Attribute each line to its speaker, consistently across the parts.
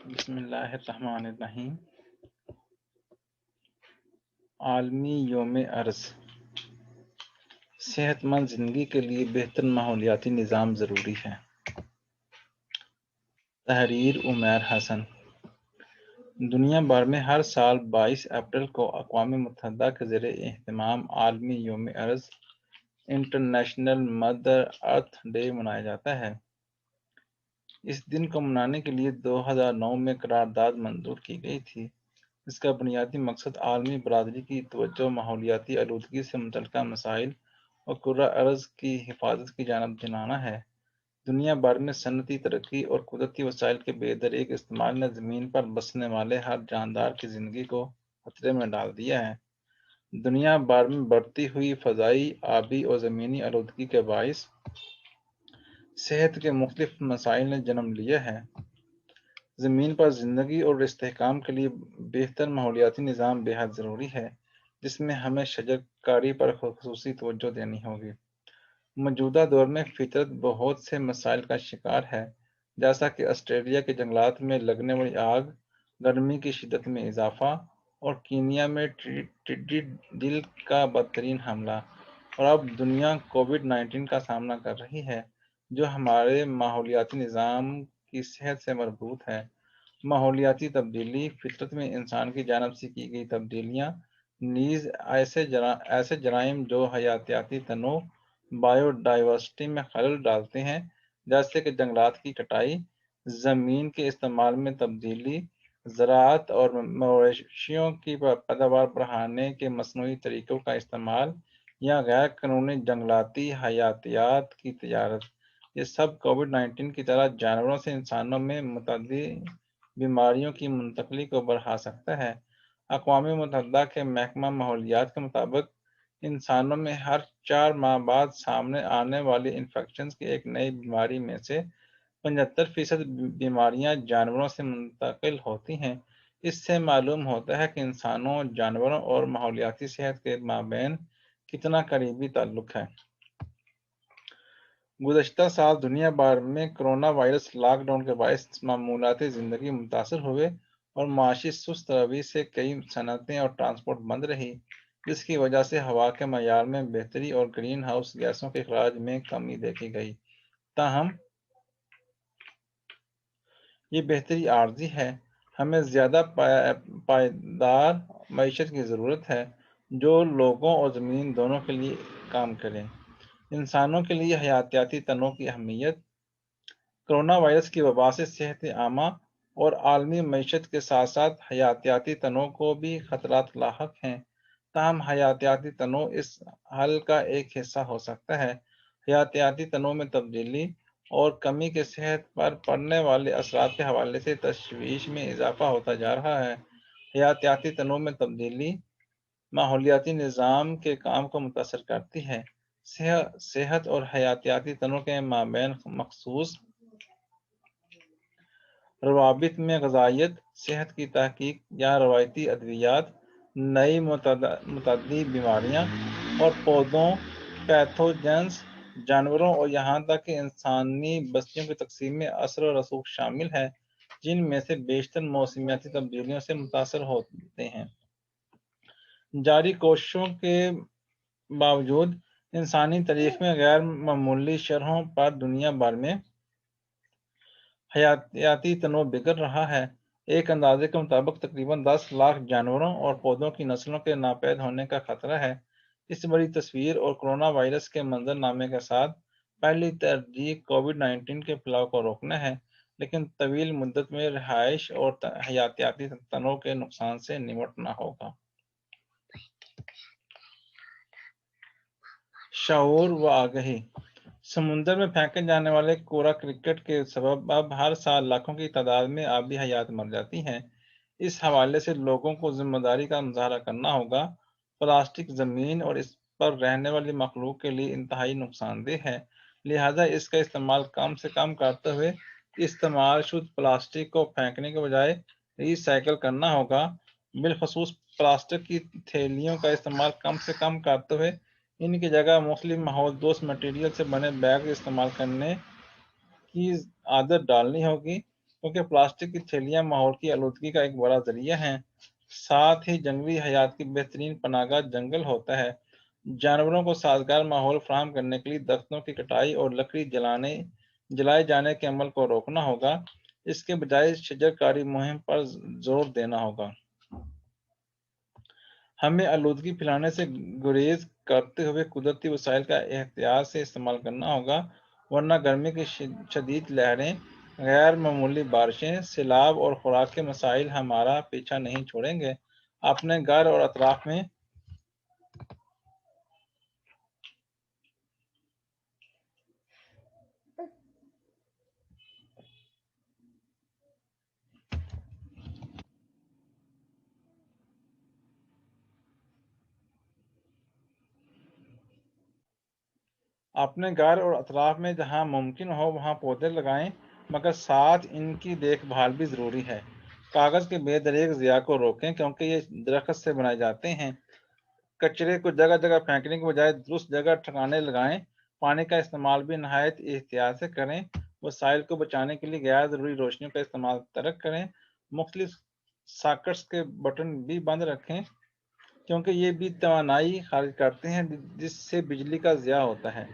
Speaker 1: بسم اللہ الرحمن الرحیم۔ عالمی یوم ارض۔ صحت مند زندگی کے لیے بہتر ماحولیاتی نظام ضروری ہے۔ تحریر عمیر حسن۔ دنیا بھر میں ہر سال 22 اپریل کو اقوام متحدہ کے زیر اہتمام عالمی یوم ارض انٹرنیشنل مدر ارتھ ڈے منایا جاتا ہے۔ اس دن کو منانے کے لیے 2009 میں قرارداد منظور کی گئی تھی۔ اس کا بنیادی مقصد عالمی برادری کی توجہ ماحولیاتی آلودگی سے متعلقہ مسائل اور کرۂ ارض کی حفاظت کی جانب دلانا ہے۔ دنیا بھر میں صنعتی ترقی اور قدرتی وسائل کے بے دریغ استعمال نے زمین پر بسنے والے ہر جاندار کی زندگی کو خطرے میں ڈال دیا ہے۔ دنیا بھر میں بڑھتی ہوئی فضائی، آبی اور زمینی آلودگی کے باعث صحت کے مختلف مسائل نے جنم لیا ہے۔ زمین پر زندگی اور استحکام کے لیے بہتر ماحولیاتی نظام بے حد ضروری ہے، جس میں ہمیں شجر کاری پر خصوصی توجہ دینی ہوگی۔ موجودہ دور میں فطرت بہت سے مسائل کا شکار ہے، جیسا کہ آسٹریلیا کے جنگلات میں لگنے والی آگ، گرمی کی شدت میں اضافہ، اور کینیا میں ٹڈی دل کا بدترین حملہ۔ اور اب دنیا کووڈ-19 کا سامنا کر رہی ہے، جو ہمارے ماحولیاتی نظام کی صحت سے مربوط ہے۔ ماحولیاتی تبدیلی، فطرت میں انسان کی جانب سے کی گئی تبدیلیاں، نیز ایسے جرائم جو حیاتیاتی تنوع، بائیو ڈائیورسٹی میں خلل ڈالتے ہیں، جیسے کہ جنگلات کی کٹائی، زمین کے استعمال میں تبدیلی، زراعت اور مویشیوں کی پیداوار بڑھانے کے مصنوعی طریقوں کا استعمال، یا غیر قانونی جنگلاتی حیاتیات کی تجارت، یہ سب کووڈ-19 کی طرح جانوروں سے انسانوں میں متعدی بیماریوں کی منتقلی کو بڑھا سکتا ہے۔ اقوام متحدہ کے محکمہ ماحولیات کے مطابق انسانوں میں ہر 4 ماہ بعد سامنے آنے والی انفیکشنز کی ایک نئی بیماری میں سے 75% بیماریاں جانوروں سے منتقل ہوتی ہیں۔ اس سے معلوم ہوتا ہے کہ انسانوں، جانوروں اور ماحولیاتی صحت کے مابین کتنا قریبی تعلق ہے۔ گزشتہ سال دنیا بھر میں کرونا وائرس لاک ڈاؤن کے باعث معمولاتی زندگی متاثر ہوئے اور معاشی سست روی سے کئی صنعتیں اور ٹرانسپورٹ بند رہی، جس کی وجہ سے ہوا کے معیار میں بہتری اور گرین ہاؤس گیسوں کے اخراج میں کمی دیکھی گئی۔ تاہم یہ بہتری عارضی ہے۔ ہمیں زیادہ پائیدار معیشت کی ضرورت ہے، جو لوگوں اور زمین دونوں کے لیے کام کرے۔ انسانوں کے لیے حیاتیاتی تنوع کی اہمیت۔ کرونا وائرس کی وبا سے صحت عامہ اور عالمی معیشت کے ساتھ ساتھ حیاتیاتی تنوع کو بھی خطرات لاحق ہیں۔ تاہم حیاتیاتی تنوع اس حل کا ایک حصہ ہو سکتا ہے۔ حیاتیاتی تنوع میں تبدیلی اور کمی کے صحت پر پڑنے والے اثرات کے حوالے سے تشویش میں اضافہ ہوتا جا رہا ہے۔ حیاتیاتی تنوع میں تبدیلی ماحولیاتی نظام کے کام کو متاثر کرتی ہے۔ صحت اور حیاتیاتی تنوع کے مابین مخصوص روابط میں غذائیت، صحت کی تحقیق یا روایتی ادویات، نئی متعدی بیماریاں اور پودوں، پیتھوجنز، جانوروں اور یہاں تک کہ انسانی بستیوں کی تقسیم میں اثر و رسوخ شامل ہے، جن میں سے بیشتر موسمیاتی تبدیلیوں سے متاثر ہوتے ہیں۔ جاری کوششوں کے باوجود انسانی تاریخ میں غیر معمولی شرحوں پر دنیا بھر میں حیاتیاتی تنوع بگڑ رہا ہے۔ ایک اندازے کے مطابق تقریباً 10 لاکھ جانوروں اور پودوں کی نسلوں کے ناپید ہونے کا خطرہ ہے۔ اس بڑی تصویر اور کرونا وائرس کے منظرنامے کے ساتھ پہلی ترجیح کووڈ-19 کے پھیلاؤ کو روکنا ہے، لیکن طویل مدت میں رہائش اور حیاتیاتی تنوع کے نقصان سے نمٹنا ہوگا۔ شعور و آگہی۔ سمندر میں پھینکے جانے والے کوڑا کرکٹ کے سبب اب ہر سال لاکھوں کی تعداد میں آبی حیات مر جاتی ہیں۔ اس حوالے سے لوگوں کو ذمہ داری کا مظاہرہ کرنا ہوگا۔ پلاسٹک زمین اور اس پر رہنے والی مخلوق کے لیے انتہائی نقصان دہ ہے، لہذا اس کا استعمال کم سے کم کرتے ہوئے استعمال شدہ پلاسٹک کو پھینکنے کے بجائے ری سائیکل کرنا ہوگا۔ بالخصوص پلاسٹک کی تھیلیوں کا استعمال کم سے کم کرتے ہوئے ان کی جگہ مختلف ماحول دوست مٹیریل سے بنے بیگ استعمال کرنے کی عادت ڈالنی ہوگی۔ کیونکہ پلاسٹک کی تھیلیاں ماحول کی آلودگی کا ایک بڑا ذریعہ ہیں۔ ساتھ ہی جنگلی حیات کی بہترین پناہ گاہ جنگل ہوتا ہے۔ جانوروں کو سازگار ماحول فراہم کرنے کے لیے درختوں کی کٹائی اور لکڑی جلائے جانے کے عمل کو روکنا ہوگا۔ اس کے بجائے شجر کاری مہم پر زور دینا ہوگا۔ ہمیں آلودگی پھیلانے سے گریز کرتے ہوئے قدرتی وسائل کا احتیاط سے استعمال کرنا ہوگا، ورنہ گرمی کی شدید لہریں، غیر معمولی بارشیں، سیلاب اور خوراک کے مسائل ہمارا پیچھا نہیں چھوڑیں گے۔ اپنے گھر اور اطراف میں جہاں ممکن ہو وہاں پودے لگائیں، مگر ساتھ ان کی دیکھ بھال بھی ضروری ہے۔ کاغذ کے بے دریغ ضیاع کو روکیں کیونکہ یہ درخت سے بنائے جاتے ہیں۔ کچرے کو جگہ جگہ پھینکنے کے بجائے درست جگہ ٹھکانے لگائیں۔ پانی کا استعمال بھی نہایت احتیاط سے کریں۔ وسائل کو بچانے کے لیے غیر ضروری روشنیوں کا استعمال ترک کریں۔ مختلف ساکٹس کے بٹن بھی بند رکھیں کیونکہ یہ بھی توانائی خارج کرتے ہیں جس سے بجلی کا ضیاع ہوتا ہے۔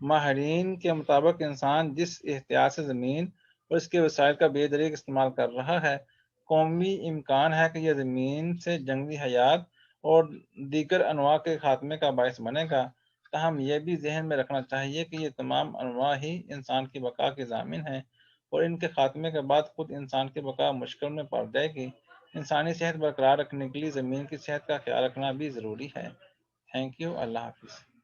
Speaker 1: ماہرین کے مطابق انسان جس احتیاط سے زمین اور اس کے وسائل کا بے دریغ استعمال کر رہا ہے، قومی امکان ہے کہ یہ زمین سے جنگلی حیات اور دیگر انواع کے خاتمے کا باعث بنے گا۔ تاہم یہ بھی ذہن میں رکھنا چاہیے کہ یہ تمام انواع ہی انسان کی بقا کے ضامن ہیں اور ان کے خاتمے کے بعد خود انسان کی بقا مشکل میں پڑ جائے گی۔ انسانی صحت برقرار رکھنے کے لیے زمین کی صحت کا خیال رکھنا بھی ضروری ہے۔ Thank you. اللہ حافظ۔